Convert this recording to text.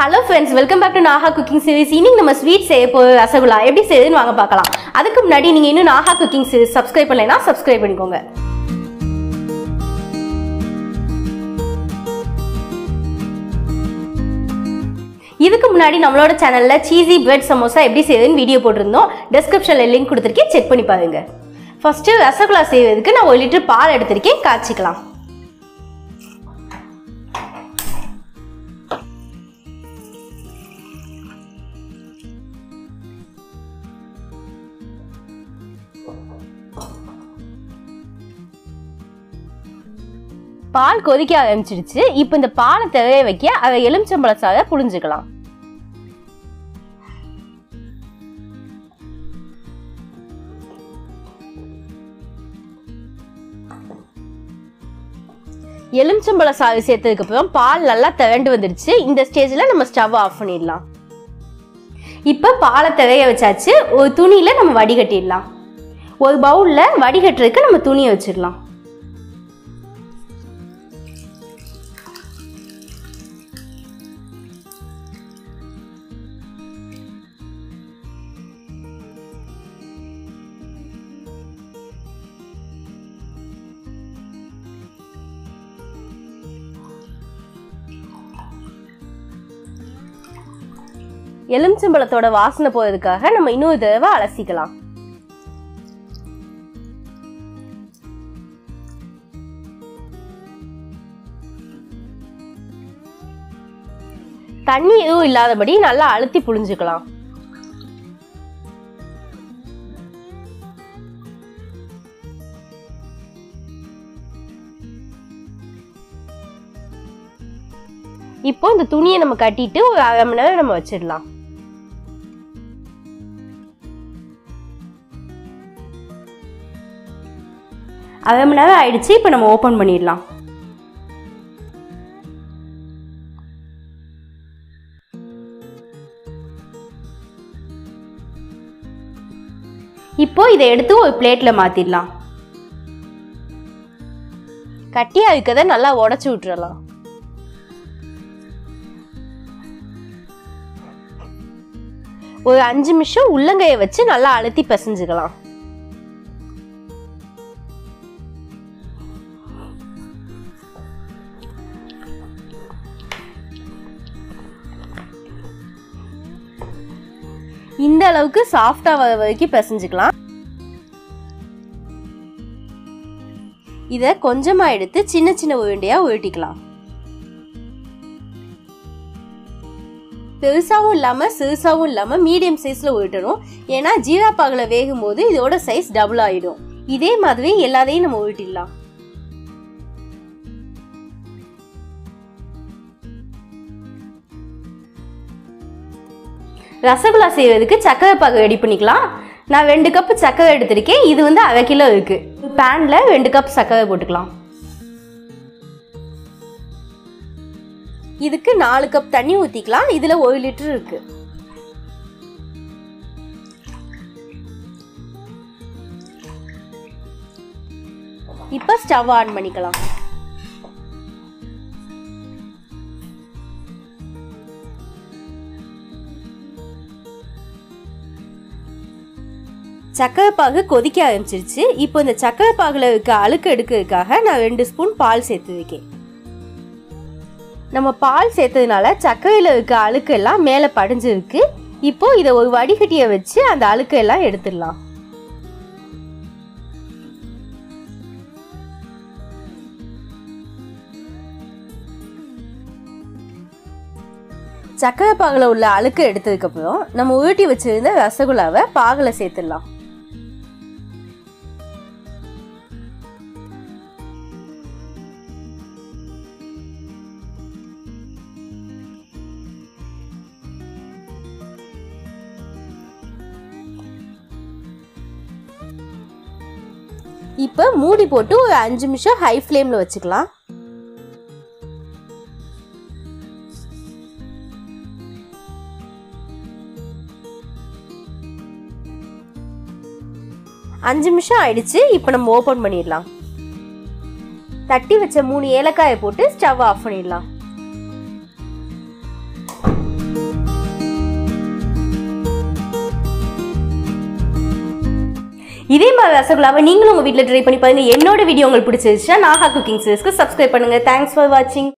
Hello friends, welcome back to Naga Cooking Series. இன்னைக்கு நம்ம sweet செய்ய போற ரசகுல்லா எப்படி செய்யணும்னு வாங்க பார்க்கலாம். அதுக்கு முன்னாடி நீங்க இன்னும் Naga Cooking Series subscribe பண்ணலைனா subscribe பண்ணிக்கோங்க. இதுக்கு முன்னாடி நம்மளோட சேனல்ல cheesy bread samosa எப்படி செய்யணும்னு வீடியோ போட்டுருந்தோம். descriptionல லிங்க் கொடுத்திருக்கேன், செக் பண்ணி பாருங்க. ஃபர்ஸ்ட் ரசகுல்லா செய்யிறதுக்கு நான் 1 லிட்டர் பால் எடுத்துர்க்கேன், காய்ச்சிக்கலாம். பால் கொதிக்க ஆரம்பிச்சிடுச்சு. இப்போ இந்த பாலை தெரிய வைக்க அதை எலுமிச்சம்பழ சாறை புழிஞ்சுக்கலாம். எலுமிச்சம்பழ சாறு சேர்த்ததுக்கு அப்புறம் பால் நல்லா திரண்டு வந்துடுச்சு. இந்த ஸ்டேஜ்ல நம்ம ஸ்டவ் ஆஃப் பண்ணிடலாம். இப்ப பாலை தெரிய வச்சாச்சு. ஒரு துணியில நம்ம வடிகட்டிடலாம். ஒரு பவுல்ல வடிகட்டுறதுக்கு நம்ம துணியை வச்சிடலாம். எலுமிச்சம்பழத்தோட வாசனை போறதுக்காக நம்ம இன்னொரு தடவை அலசிக்கலாம். தண்ணி எதுவும் இல்லாதபடி நல்லா அழுத்தி புழிஞ்சுக்கலாம். இப்போ இந்த துணியை நம்ம கட்டிட்டு ஒரு 1/2 மணி நேரம் நம்ம வச்சிடலாம். அரை மணி நேரம் ஆயிடுச்சு. இப்போ நம்ம ஓபன் பண்ணிடலாம். இப்போ இதை எடுத்து ஒரு பிளேட்ல மாத்திடலாம். கட்டியா இருக்கதை நல்லா உடைச்சு விட்டுறலாம். ஒரு 5 நிமிஷம் உள்ளங்கையை வச்சு நல்லா அழுத்தி பிசைஞ்சுக்கலாம். இந்த அளவுக்கு சாஃப்டா வர வரைக்கும் பிசைஞ்சுக்கலாம். இத கொஞ்சமா எடுத்து சின்ன சின்ன உருண்டையா உருட்டிக்கலாம். பெருசாவும் இல்லாம சிறுசாவும் இல்லாம மீடியம் சைஸ்ல உருட்டணும். ஏன்னா ஜீரா பாகுல வேகும் போது இதோட சைஸ் டபுள் ஆயிடும். இதே மாதிரி எல்லாத்தையும் நம்ம உருட்டிடலாம். ரசகுல்லா செய்யறதுக்கு சக்கரை பாகு ரெடி பண்ணிக்கலாம். நான் 2 கப் சக்கரை எடுத்திருக்கேன். இது 1/2 கிலோ இருக்கு. பேன்ல 2 கப் சக்கரை போட்டுக்கலாம். இதுக்கு 4 கப் தண்ணி ஊத்திக்கலாம். இதுல 1 லிட்டர் இருக்கு. இப்ப ஸ்டவ் ஆன் பண்ணிக்கலாம். சக்கரை பாகு கொதிக்க ஆரம்பிச்சிருச்சு. இப்போ இந்த சக்கரை பாகுல இருக்க அழுக்கு எடுக்கிறதுக்காக நான் 2 ஸ்பூன் பால் சேர்த்து வைக்கேன். நம்ம பால் சேர்த்ததுனால சர்க்கரையில் இருக்க அழுக்கு எல்லாம் மேலே படிஞ்சிருக்கு. இப்போ இதை ஒரு வடிகட்டியை வச்சு அந்த அழுக்கு எல்லாம் எடுத்துடலாம். சர்க்கரை பாகுல உள்ள அழுக்கு எடுத்ததுக்கு அப்புறம் நம்ம உருட்டி வச்சிருந்த ரசகுல்லாவை பாகுல சேர்த்துடலாம். இப்போ மூடி போட்டு ஒரு 5 நிமிஷம் ஹை ஃப்ளேம்ல வச்சுக்கலாம். அஞ்சு நிமிஷம் ஆயிடுச்சு. இப்போ நம்ம ஓபன் பண்ணிடலாம். தட்டி வச்ச 3 ஏலக்காயை போட்டு ஸ்டவ் ஆஃப் பண்ணிடலாம். இதே மாதிரி ரசகுல்லாவை நீங்களும் உங்கள் வீட்டில் ட்ரை பண்ணி பாருங்கள். என்னோட வீடியோ உங்களுக்கு பிடிச்சிருச்சுன்னா நாகா குக்கிங் சீரிஸ்க்கு சப்ஸ்கிரைப் பண்ணுங்கள். தேங்க்ஸ் ஃபார் வாட்சிங்.